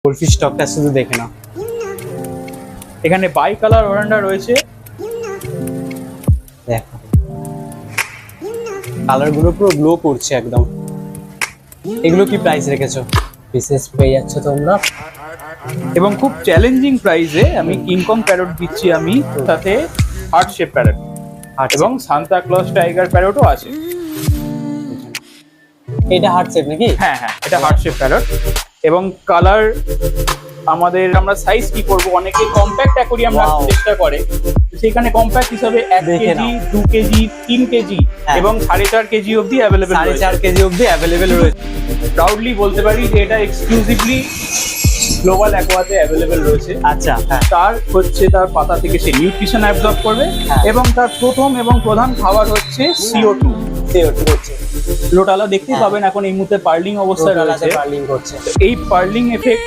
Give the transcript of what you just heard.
Goldfish স্টকটা শুধু দেখে নাও। এখানে বাই কালার ওরান্ডা রয়েছে, দেখো কালার গুলো পুরো গ্লো করছে একদম। এগুলো কি প্রাইস রেখেছো? বিশেষ পেয়ে যাচ্ছ তোমরা, এবং খুব চ্যালেঞ্জিং প্রাইসে আমি কিংকং প্যারট দিচ্ছি আমি, সাথে হার্ট শেপ প্যারট এবং সান্তা ক্লজ টাইগার প্যারটও আছে। এটা হার্ট শেপ নাকি? হ্যাঁ হ্যাঁ, এটা হার্ট শেপ প্যারট এবং কালার আমরা সাইজ কি করব, অনেকে কম্প্যাক্ট অ্যাকোরিয়াম রাখার চেষ্টা করে, সেখানে কম্প্যাক্ট হিসাবে 1 কেজি 2 কেজি 3 কেজি এবং 4.5 কেজি অবধি অ্যাভেলেবেল, 4.5 কেজি অবধি অ্যাভেলেবেল রয়েছে। প্রাউডলি বলতে পারি যে এটা এক্সক্লুসিভলি গ্লোবাল অ্যাকোয়াতে অ্যাভেলেবেল রয়েছে। আচ্ছা, হ্যাঁ। তার পাতা থেকে সে নিউট্রিশন অ্যাবজর্ব করবে এবং তার প্রথম এবং প্রধান খাবার হচ্ছে CO2 হচ্ছে লোটালা দেখতেই পাবেন এখন এই মুহূর্তে পার্লিং অবস্থায় রয়েছে। পার্লিং করছে। এই পার্লিং এফেক্ট